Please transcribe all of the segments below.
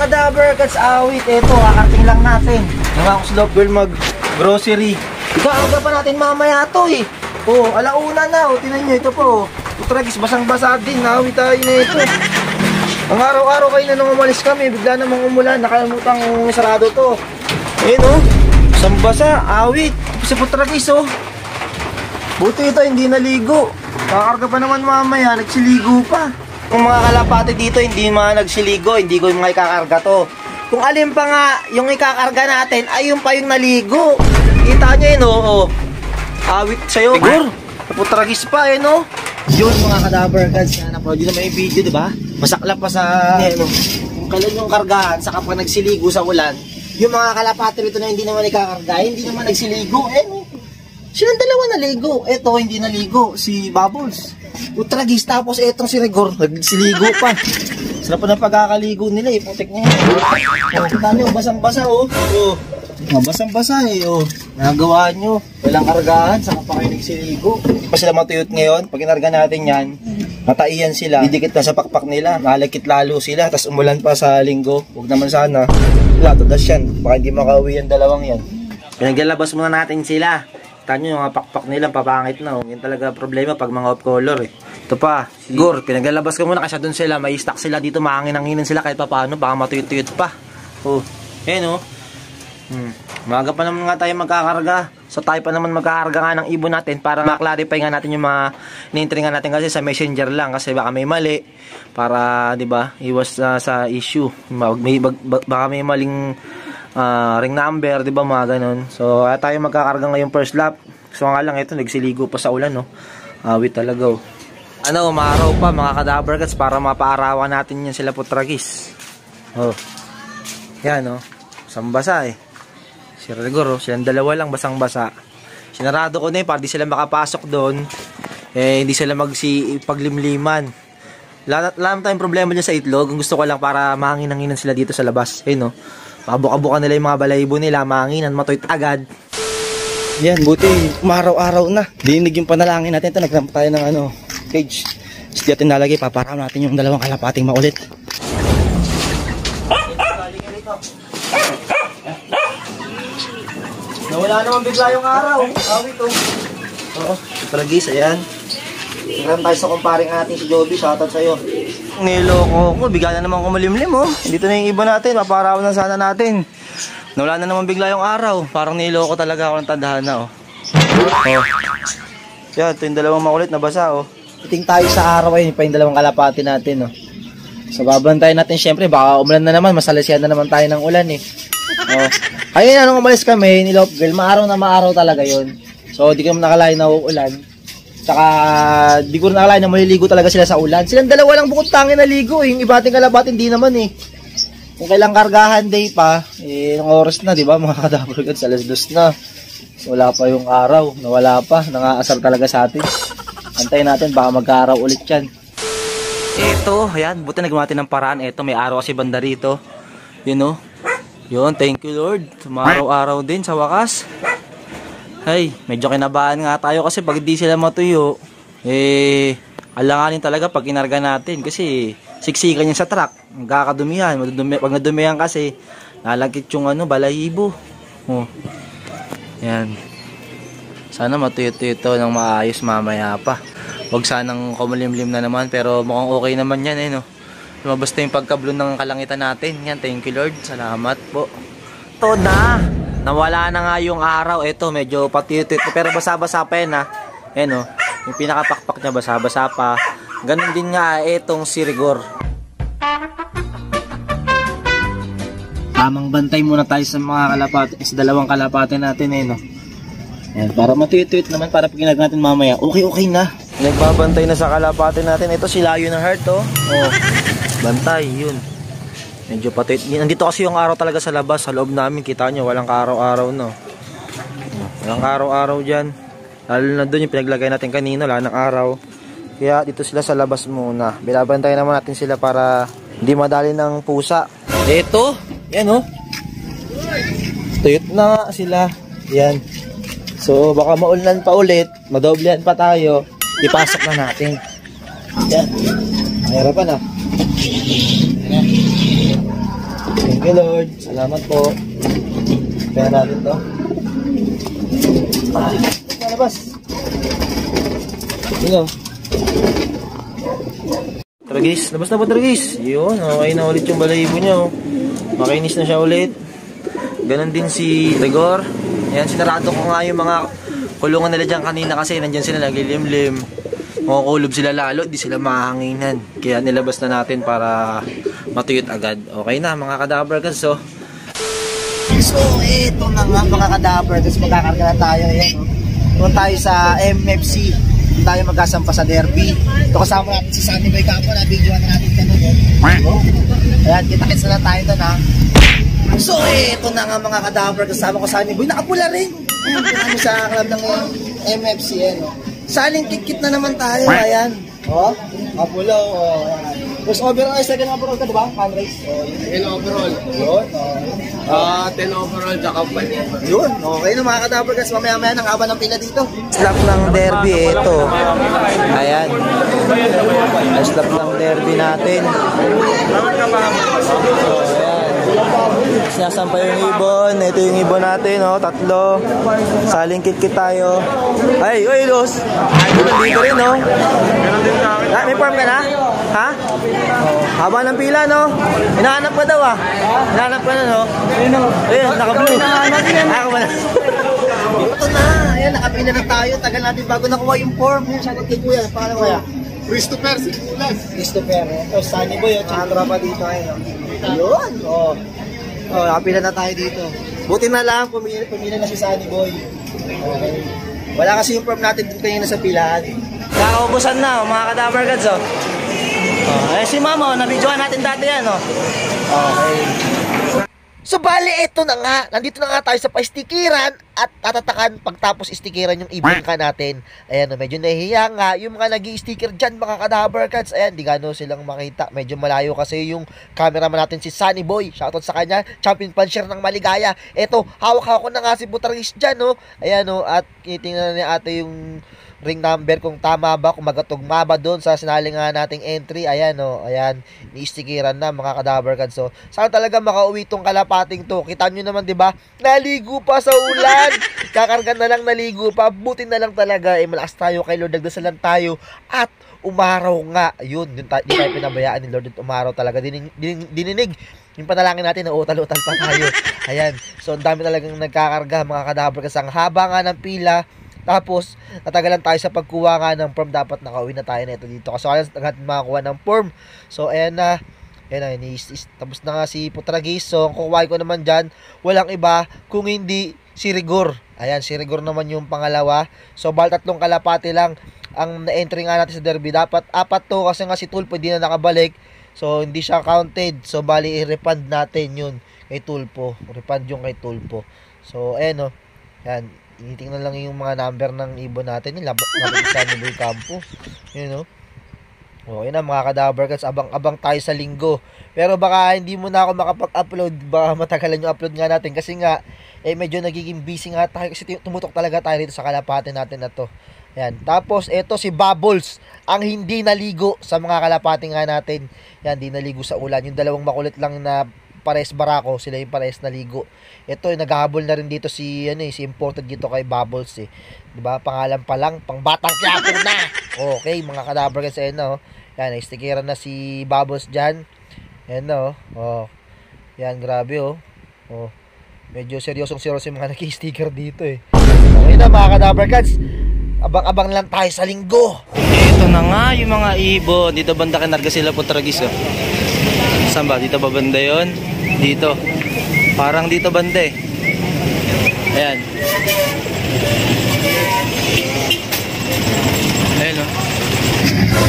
Kadaver, Cats awit. Eto, kakating lang natin. Naman ako sa Love Girl mag-grocery. Ika-aga pa natin mamaya to eh. Oh, alauna na. Oh, tinan nyo ito po. Putragis, basang-basa din. Naawit tayo na ito. Ang araw-araw kayo na nung umalis kami, bigla namang umulan. Nakalimutang sarado to. Ayun oh. Basang-basa, awit. Sa putragis oh. Buti ito, hindi naligo. Kakarga pa naman mamaya, nagsiligo pa. Kung mga kalapate dito, hindi mga nagsiligo, hindi ko yung mga ikakarga to. Kung alin pa nga, yung ikakarga natin, ay yung pa yung naligo. Kita nyo yun, oh. Awit sa'yo, Gor. Naputragis pa, eh, no? Yun, mga Kadaver, guys. Na-upload yun naman yung video, diba? Masaklap pa sa, kung kailan yung kargahan, saka pa nagsiligo sa ulan. Yung mga kalapate rito na hindi naman ikakarga, hindi naman nagsiligo, eh, no? Silang dalawa naligo. Eto, hindi naligo. Si Bubbles. Utragis. Tapos etong si Rigor. Nagsiligo pa. Sarap pa ng pagkakaligo nila eh. Putik niya. Oh, kita nyo. Basang-basa oh. Oh. Basang-basa eh. Oh. Nagawa nyo. Walang kargahan. Saka pa kayo nagsiligo. Hindi pa sila matuyot ngayon. Pag inarga natin yan, mataiyan sila. Didikit na sa pakpak nila. Malakit lalo sila. Tapos umulan pa sa linggo. Huwag naman sana. Wala, tudas yan. Baka hindi makauwi yung dalawang yan. Pinaglalabas muna natin sila. Kita nyo yung mga pakpak nila, papangit na. Yan talaga problema pag mga off color eh. Ito pa, siguro, pinaglalabas ko muna kasi doon sila, may stock sila dito, mahangin-hanginan sila kahit pa paano, baka matuyot-tuyot pa. Oh, ayan oh. Maaga pa naman nga tayo magkakarga. So tayo pa naman magkakarga nga ng ibon natin para ma-clarify nga natin yung mga in-entry nga natin kasi sa messenger lang kasi baka may mali. Para, di ba, iwas sa issue. Baka may maling ring number, 'di ba, mga ganun. So, tayo magkakarga ngayong first lap. So nga lang ito, nagsiligo pa sa ulan, no. Awit talaga, oh. Ano, umaraw pa mga Kadaver Cats para mapaarawan natin 'yan sila putragis. Oh. Yan, no. Sambasa eh. Si Rigor, silang dalawa lang basang-basa. Sinarado ko na eh para di sila makapasok doon. Eh hindi sila paglimliman. Wala tayong problema dyan sa itlog. Ang gusto ko lang para mahangin-hanginan sila dito sa labas. Eh, no. Mabuka-buka nila yung mga balayibo nila, mahanginan, matoy agad. Yan, buti, umaraw-araw na. Dinig yung panalangin natin. Ito, nagramp tayo ng cage. Tapos natin nalagay, paparaan natin yung dalawang kalapating maulit. Nawala naman bigla yung araw. Awit to. Oo, palagis, ayan. Nagramp tayo sa kumparing ating si Joby, shoutout sa'yo. Niloko ko, bigla na naman kumalimlim oh. Dito na yung iba natin, maparawan na sana natin. Nawala na naman bigla yung araw. Parang niloko talaga ako ng tandahana oh. Oh. Yan, ito yung dalawang makulit na basa oh. Iting tayo sa araw ayun, pa yung dalawang kalapati natin oh. So babantayan natin syempre, baka umulan na naman, masalasyan na naman tayo ng ulan eh. Oh. Ayun na, nung umalis kami, ni Love Girl, maaraw na maaraw talaga yun. So di ko nakalain na uulan. Saka di ko nakalain na maliligo talaga sila sa ulan. Silang dalawa lang bukod tangin na ligo eh. Yung ibating kalabatin di naman eh. Kung kailang kargahan day pa, eh ng oras na, di ba mga Kadaver Cats, alas 2 na. Wala pa yung araw, nawala pa, nangaasar talaga sa atin. Antayin natin, baka magka-araw ulit yan. Ito, ayan, buti nagawa natin ng paraan. Ito, may araw kasi banda rito. Yun oh. Yun, thank you Lord. Sumaraw-araw din sa wakas. Ay, medyo kinabahan nga tayo kasi pag hindi sila matuyo, eh, alanganin talaga pag inarga natin kasi siksikan yan sa truck. Magkakadumihan. Pag nadumihan kasi, lalagkit yung balahibo. Oh. Yan. Sana matuyo-tuyo ito ng maayos mamaya pa. Huwag sanang kumulimlim na naman pero mukhang okay naman yan eh, no? Lumabas na yung pagkablon ng kalangitan natin. Yan, thank you Lord. Salamat po. Ito na. Nawala na nga yung araw. Ito, medyo patitit. Pero basa-basa pa yan ha. Ayan o. Yung pinakapakpak niya basa-basa pa. Ganun din nga itong si Rigor. Tamang bantay muna tayo sa mga kalapate. Sa dalawang kalapate natin eh no. Ayan, para matitit naman. Para pag ginag natin mamaya. Okay na. Nagbabantay na sa kalapate natin. Ito si Layo ng Heart oh. Oh. Bantay, yun. Medyo patay. Nandito kasi yung araw talaga sa labas. Sa loob namin, kita nyo, walang araw-araw no. Walang araw-araw dyan. Lalo na doon yung pinaglagay natin kanina, wala ng araw. Kaya dito sila sa labas muna. Binabantay naman natin sila para hindi madali ng pusa. Ito, yan oh. Tuyot na sila. Yan. So baka maulan pa ulit, madoblehan pa tayo. Ipasok na natin. Yan. Mahirapan ah. Thank you, Lord. Salamat po. Kaya natin to. Labas. Yun o. Tara guys, labas na po tara guys. Yun, okay na ulit yung balahibo niya oh. Makinis na siya ulit. Ganon din si Rigor. Ayan, sinarado ko nga yung mga kulungan nila dyan kanina kasi nandyan sila naglilimlim. Makukulob sila lalo, di sila mahanginan. Kaya nilabas na natin para matuyot agad. Okay na mga kadabargas so. So ito na nga mga kadabargas, magkakarga na tayo. Ayan, doon tayo sa MFC. Doon tayo magkasampa sa derby. Ito kasama natin si Sunny Boy Campo na videoan natin kanun. Ayan, kita-kits na tayo doon ha. So ito na nga mga kadabargas, kasama ko Sunny Boy. Nakapula rin. Ayan, sa club ng MFC. Ayan, saling kit-kit na naman tayo, ayan. Oh, kapulo, oh. First overall, second overall ka, diba? Hand race. Oh, 10 overall. Yun, 10 overall, tsaka 5. Yun, okay na mga kadabargas. Mamaya-maya nang haba ng pila dito. Slap ng derby, ito. Ayan. Slap ng derby natin. So, ayan. Sinasampa yung ibon. Ito yung ibon natin, oh, 3. Saling kit-kit tayo. Ay, oy, Los. Dito rin, oh. May form ka na? Ha? Haba ng pila, no? Hinahanap ka daw, ah. Hinahanap ka na, no? Ayun, naka-blue. Ako ba na? Ito na. Ayan, nakapila na tayo. Tagal natin bago nakuha yung form. Shoutout kay Kuya. Paano kaya? Christopher, Simulas. Christopher. Ito, Sunny Boy. Tsaka pa dito. Ayun. Yun. Oh, nakapila na tayo dito. Buti na lang, pumila na si Sunny Boy. Okay. Wala kasi yung form natin dito kanina sa pilahan. Nakaubusan na, mga kadabargads, oh. Eh, si Mama, nabidyoan natin dati yan, oh. Okay. So, bali, eto na nga. Nandito na nga tayo sa pa-stikiran at tatatakan pagtapos istikiran yung ibon ka natin. Ayan, medyo nahihiya nga. Yung mga nag-i-sticker dyan, mga kadabargads, ayan, di gano'n silang makita. Medyo malayo kasi yung cameraman natin si Sunny Boy. Shoutout sa kanya. Champion puncher ng Maligaya. Eto, hawak-hawak ko na nga si Butargis dyan, oh. Ayan, oh. At tingnan ni ate yung ring number kung tama ba, kung magatugma ba doon sa sinalingan nating entry. Ayan, oh, ayan, ni-stickeran na mga kadabargads. So, saan talaga makauwi tong kalapating to? Kita nyo naman, di ba? Naligo pa sa ulan. Kakarga na lang, naligo pa. Buti na lang talaga, eh, malakas tayo kay Lord. Nagdasalan tayo at umaraw nga. Yun, di tayo pinabayaan ni Lord at umaraw talaga. Dininig yung panalangin natin na utal-utal pa tayo. Ayan, so ang dami talagang nagkakarga mga kadabargads. Ang haba nga ng pila. Tapos, natagalan tayo sa pagkuha nga ng form. Dapat nakauwi na tayo na ito dito. Kasi kaya natin makakuha ng form. So, ayan na. Ayan na. Tapos na nga si Putragis. So, ang kukuhain ko naman dyan, walang iba kung hindi si Rigor. Ayan, si Rigor naman yung pangalawa. So, bal 3 kalapati lang ang na-entry nga natin sa derby. Dapat 4 to kasi nga si Tulpo hindi na nakabalik. So, hindi siya counted. So, bali, i-refund natin yun kay Tulpo. Refund yung kay Tulpo. So, ayan o. Ayan. Tinitingnan lang yung mga number ng ibon natin. Yung labas sa Sunny Boy Campo. You know? Okay na mga kadabargads. Abang-abang tayo sa linggo. Pero baka hindi mo na ako makapag-upload. Baka matagalan yung upload nga natin. Kasi nga, eh medyo nagiging busy nga tayo. Kasi tumutok talaga tayo dito sa kalapate natin na to. Yan. Tapos, ito si Bubbles. Ang hindi naligo sa mga kalapate nga natin. Yan, hindi naligo sa ulan. Yung dalawang makulit lang na pares barako, sila yung pares naligo. Ito, naghahabol na rin dito si si imported dito kay Bubbles eh. 'Di ba? Pangalan pa lang, pang batang Quiapo na. Okay, mga kadabargads, ayan na, oh. Yan, stickeran na si Bubbles diyan. Ayan na, oh. Oh. Yan, grabe, oh. Oh. Medyo seryosong yung mga naki-sticker dito eh. Okay na mga kadabargads. Abang-abang lang tayo sa linggo. Ito na nga yung mga ibon. Dito banda kinarga sila Putragis, oh. Saan ba? Dito ba banda yun? Dito. Parang dito banda eh. Ayan. Ayan o.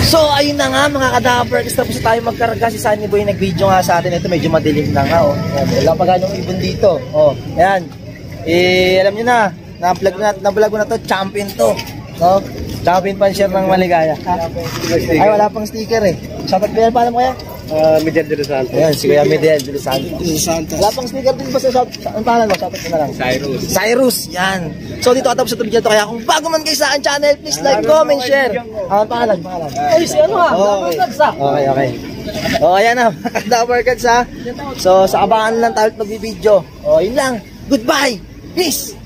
So, ayun na nga mga kadabargads. Tapos tayo magkarga. Si Sunny Boy nag-video nga sa atin. Ito medyo madilim na nga oh. Wala pa ganong ibon dito. Oh, ayan. Alam nyo na. Na-vlog ko na to. Champion to. No? Champion puncher ng Maligaya. Ay, wala pang sticker eh. Shoutout ko yan. Paano mo kaya? Miguel de los Santos. Ayan, si Kuya Miguel de los Santos. Wala pang sticker din ba sa shop? Ang pangalan mo? Shoutout ko na lang. Cyrus. Yan. So dito katapos sa video to. Kaya kung bago man kayo sa channel, please like, comment, share. Ang pangalan. Ay, si ano ha? Okay. O, ayan na, mga Dapper Cats ha. So, sa abangan lang tayo magbibideo. O, yun lang. Goodbye! Peace!